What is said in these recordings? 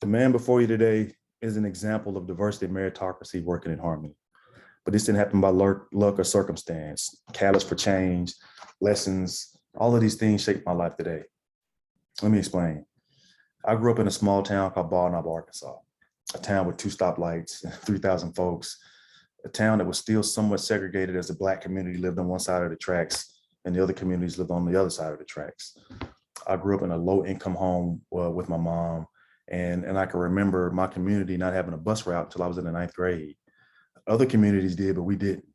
The man before you today is an example of diversity and meritocracy working in harmony. But this didn't happen by luck or circumstance. Catalyst for change, lessons, all of these things shaped my life today. Let me explain. I grew up in a small town called Bald Knob, Arkansas, a town with 2 stoplights, 3,000 folks, a town that was still somewhat segregated as the Black community lived on one side of the tracks and the other communities lived on the other side of the tracks. I grew up in a low income home with my mom, and I can remember my community not having a bus route until I was in the 9th grade. Other communities did, but we didn't.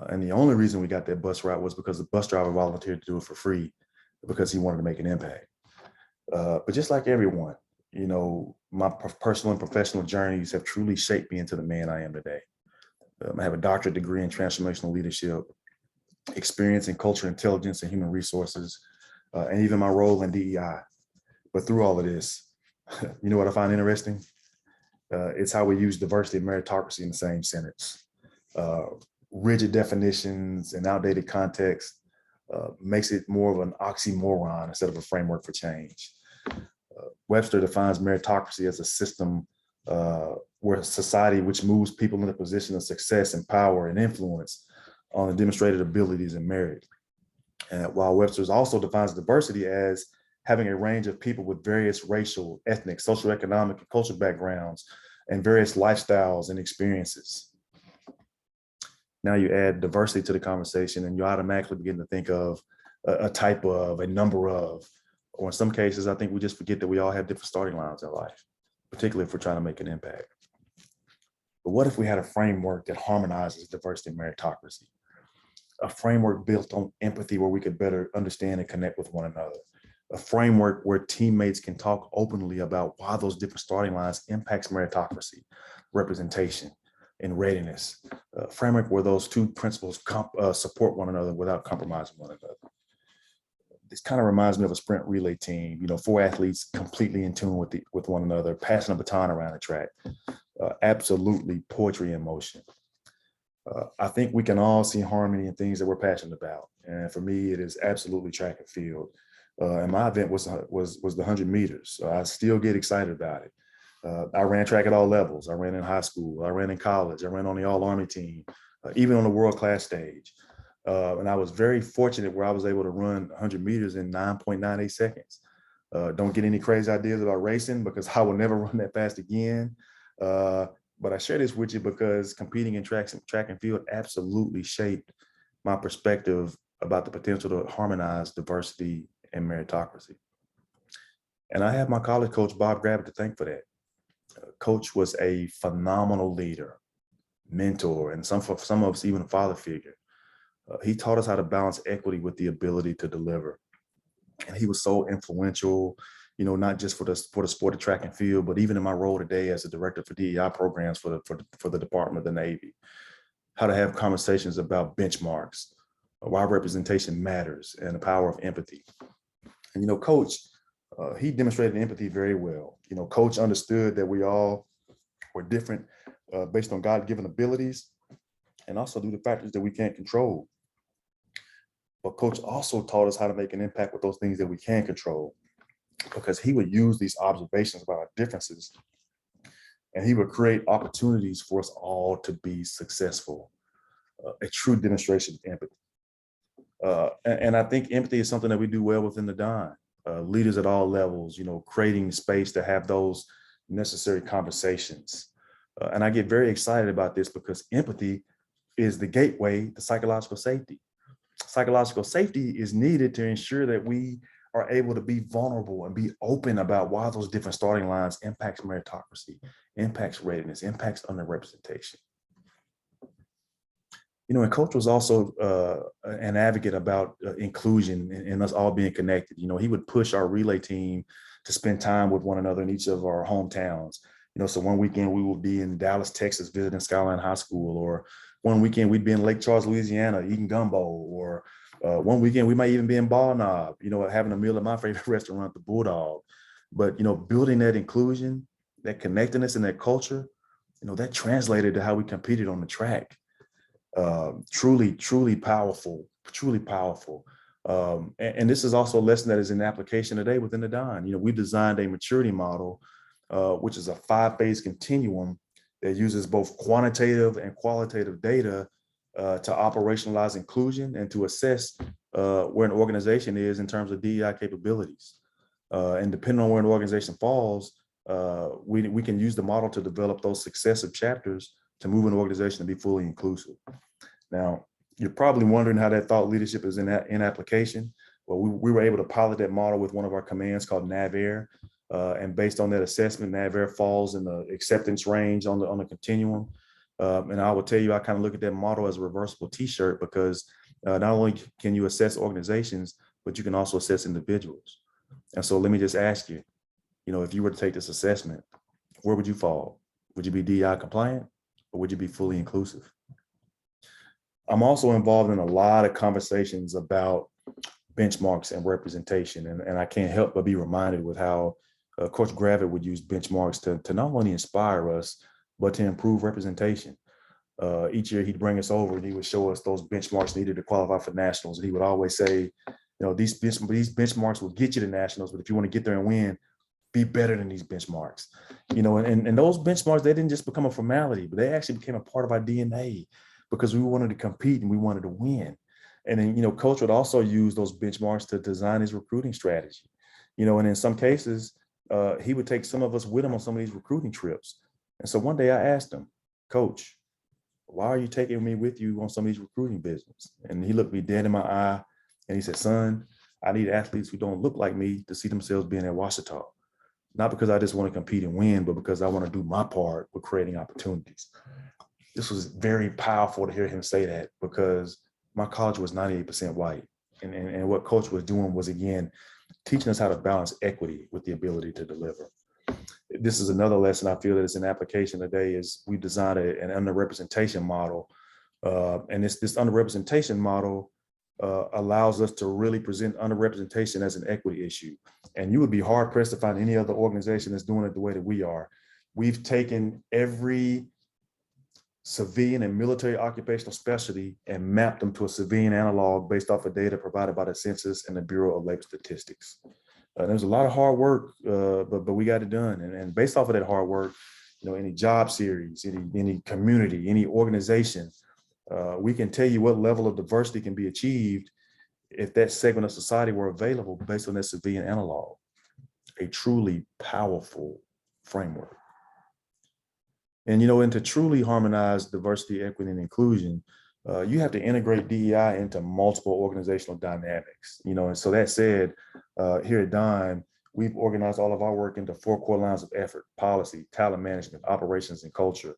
And the only reason we got that bus route was because the bus driver volunteered to do it for free because he wanted to make an impact. But just like everyone, my personal and professional journeys have truly shaped me into the man I am today. I have a doctorate degree in transformational leadership, experience in cultural intelligence and human resources, and even my role in DEI. But through all of this, you know what I find interesting? It's how we use diversity and meritocracy in the same sentence. Rigid definitions and outdated context makes it more of an oxymoron instead of a framework for change. Webster defines meritocracy as a system where a society which moves people in a position of success and power and influence on the demonstrated abilities and merit. And while Webster also defines diversity as having a range of people with various racial, ethnic, socioeconomic, and cultural backgrounds and various lifestyles and experiences. Now you add diversity to the conversation and you automatically begin to think of a type of, a number of, or in some cases, I think we just forget that we all have different starting lines in life, particularly if we're trying to make an impact. But what if we had a framework that harmonizes diversity and meritocracy? A framework built on empathy where we could better understand and connect with one another. A framework where teammates can talk openly about why those different starting lines impacts meritocracy, representation, and readiness. A framework where those two principles support one another without compromising one another. This kind of reminds me of a sprint relay team, 4 athletes completely in tune with one another, passing a baton around the track. Absolutely poetry in motion. I think we can all see harmony in things that we're passionate about. And for me, it is absolutely track and field. And my event was the 100 meters. So I still get excited about it. I ran track at all levels. I ran in high school. I ran in college. I ran on the All-Army team, even on the world-class stage. And I was very fortunate where I was able to run 100 meters in 9.98 seconds. Don't get any crazy ideas about racing because I will never run that fast again. But I share this with you because competing in track and field absolutely shaped my perspective about the potential to harmonize diversity and meritocracy. And I have my college coach, Bob Gravitt, to thank for that. Coach was a phenomenal leader, mentor, and some of us even a father figure. He taught us how to balance equity with the ability to deliver. And he was so influential, not just for the sport of track and field, but even in my role today as the director for DEI programs for the Department of the Navy. How to have conversations about benchmarks, why representation matters, and the power of empathy. And Coach, he demonstrated empathy very well. Coach understood that we all were different based on God-given abilities and also due to factors that we can't control. But Coach also taught us how to make an impact with those things that we can control, because he would use these observations about our differences and he would create opportunities for us all to be successful, a true demonstration of empathy. And I think empathy is something that we do well within the Don. Leaders at all levels, creating space to have those necessary conversations. And I get very excited about this because empathy is the gateway to psychological safety. Psychological safety is needed to ensure that we are able to be vulnerable and be open about why those different starting lines impacts meritocracy, impacts readiness, impacts underrepresentation. And Coach was also an advocate about inclusion and us all being connected. He would push our relay team to spend time with one another in each of our hometowns. So one weekend we will be in Dallas, Texas, visiting Skyline High School, or one weekend we'd be in Lake Charles, Louisiana, eating gumbo, or one weekend we might even be in Bald Knob, having a meal at my favorite restaurant, the Bulldog. But, building that inclusion, that connectedness and that culture, that translated to how we competed on the track. Truly powerful, truly powerful. And this is also a lesson that is in application today within the Don. We designed a maturity model which is a 5-phase continuum that uses both quantitative and qualitative data to operationalize inclusion and to assess where an organization is in terms of DEI capabilities. And depending on where an organization falls, we can use the model to develop those successive chapters to move an organization to be fully inclusive. Now, you're probably wondering how that thought leadership is in application. Well, we were able to pilot that model with one of our commands called NAVAIR. And based on that assessment, NAVAIR falls in the acceptance range on the continuum. And I will tell you, I kind of look at that model as a reversible t-shirt, because not only can you assess organizations, but you can also assess individuals. And so let me just ask you, if you were to take this assessment, where would you fall? Would you be DEI compliant, or would you be fully inclusive? I'm also involved in a lot of conversations about benchmarks and representation. And I can't help but be reminded with how Coach Gravitt would use benchmarks to not only inspire us, but to improve representation. Each year he'd bring us over and he would show us those benchmarks needed to qualify for nationals. And he would always say, these benchmarks will get you to nationals, but if you want to get there and win, be better than these benchmarks. And those benchmarks, they didn't just become a formality, but they actually became a part of our DNA, because we wanted to compete and we wanted to win. And then, Coach would also use those benchmarks to design his recruiting strategy. And in some cases, he would take some of us with him on some of these recruiting trips. And so one day I asked him, Coach, why are you taking me with you on some of these recruiting business? And he looked me dead in my eye and he said, son, I need athletes who don't look like me to see themselves being at Washita. Not because I just want to compete and win, but because I want to do my part with creating opportunities. This was very powerful to hear him say that, because my college was 98% white. And what Coach was doing was, again, teaching us how to balance equity with the ability to deliver. This is another lesson I feel that is in application today, is we designed an underrepresentation model. And this underrepresentation model allows us to really present underrepresentation as an equity issue. And you would be hard pressed to find any other organization that's doing it the way that we are. We've taken every civilian and military occupational specialty and mapped them to a civilian analog based off of data provided by the Census and the Bureau of Labor Statistics. There's a lot of hard work, but we got it done. And based off of that hard work, any job series, any community, any organization, we can tell you what level of diversity can be achieved if that segment of society were available based on that civilian analog. A truly powerful framework. And, and to truly harmonize diversity, equity, and inclusion, you have to integrate DEI into multiple organizational dynamics. And so that said, here at Dime, we've organized all of our work into 4 core lines of effort: policy, talent management, operations, and culture.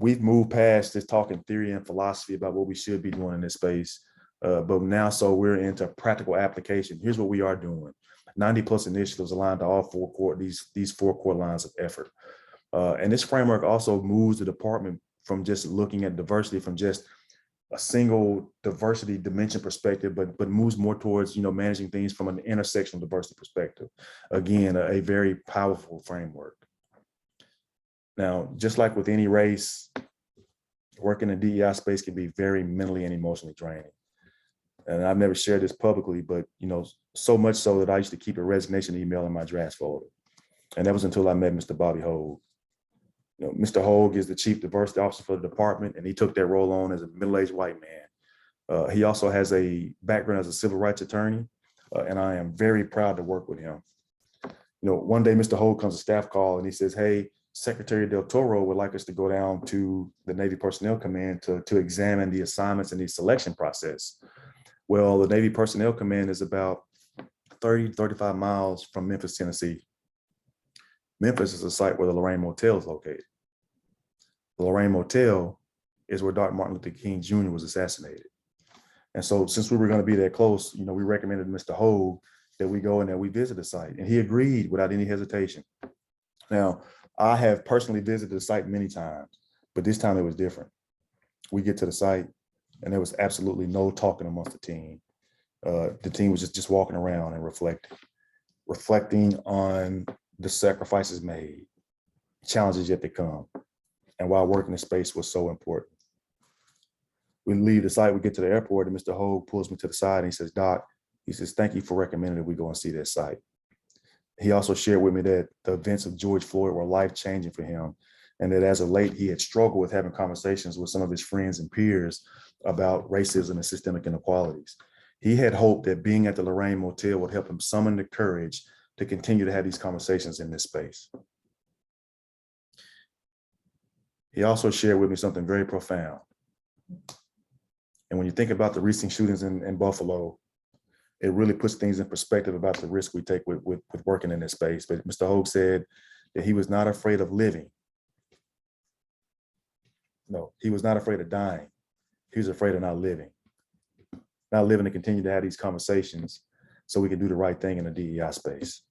We've moved past just talking theory and philosophy about what we should be doing in this space, but now we're into practical application. Here's what we are doing: 90+ initiatives aligned to all 4 core these 4 core lines of effort. And this framework also moves the department from just looking at diversity from just a single diversity dimension perspective, but moves more towards, managing things from an intersectional diversity perspective. Again, a very powerful framework. Now, just like with any race, working in the DEI space can be very mentally and emotionally draining. And I've never shared this publicly, but, so much so that I used to keep a resignation email in my draft folder. And that was until I met Mr. Bobby Hogue. Mr. Hogue is the chief diversity officer for the department, and he took that role on as a middle-aged white man. He also has a background as a civil rights attorney, and I am very proud to work with him. One day Mr. Hogue comes to staff call and he says, hey, Secretary Del Toro would like us to go down to the Navy Personnel Command to examine the assignments and the selection process. Well, the Navy Personnel Command is about 35 miles from Memphis, Tennessee. Memphis is a site where the Lorraine Motel is located. The Lorraine Motel is where Dr. Martin Luther King Jr. was assassinated. And so since we were going to be that close, we recommended to Mr. Hogue that we go and that we visit the site. And he agreed without any hesitation. Now, I have personally visited the site many times, but this time it was different. We get to the site and there was absolutely no talking amongst the team. The team was just walking around and reflecting on the sacrifices made, challenges yet to come, and why working in space was so important. We leave the site, we get to the airport, and Mr. Hogue pulls me to the side and he says, Doc, he says, thank you for recommending that we go and see that site. He also shared with me that the events of George Floyd were life-changing for him, and that as of late, he had struggled with having conversations with some of his friends and peers about racism and systemic inequalities. He had hoped that being at the Lorraine Motel would help him summon the courage to continue to have these conversations in this space. He also shared with me something very profound. And when you think about the recent shootings in Buffalo, it really puts things in perspective about the risk we take with working in this space. But Mr. Hogue said that he was not afraid of living. No, he was not afraid of dying. He was afraid of not living to continue to have these conversations so we can do the right thing in the DEI space.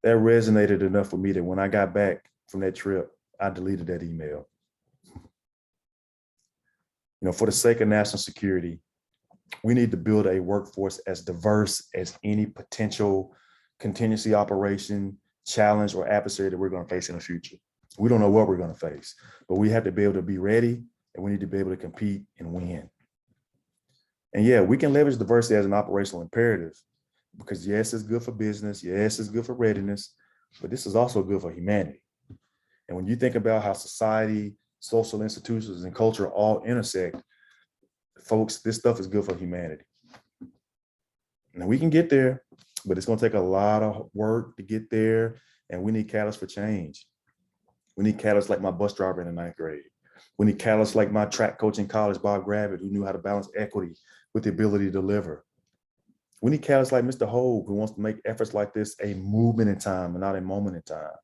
That resonated enough with me that when I got back from that trip, I deleted that email. For the sake of national security, we need to build a workforce as diverse as any potential contingency operation, challenge, or adversary that we're going to face in the future. We don't know what we're going to face, but we have to be able to be ready, and we need to be able to compete and win. And yeah, we can leverage diversity as an operational imperative because yes, it's good for business. Yes, it's good for readiness, but this is also good for humanity. And when you think about how society, social institutions, and culture all intersect, folks, this stuff is good for humanity. Now we can get there, but it's going to take a lot of work to get there. And we need catalysts for change. We need catalysts like my bus driver in the 9th grade. We need catalysts like my track coach in college, Bob Gravitt, who knew how to balance equity with the ability to deliver. We need catalysts like Mr. Hogue, who wants to make efforts like this a movement in time and not a moment in time.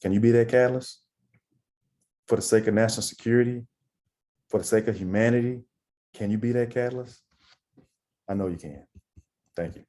Can you be that catalyst? For the sake of national security, for the sake of humanity, can you be that catalyst? I know you can. Thank you.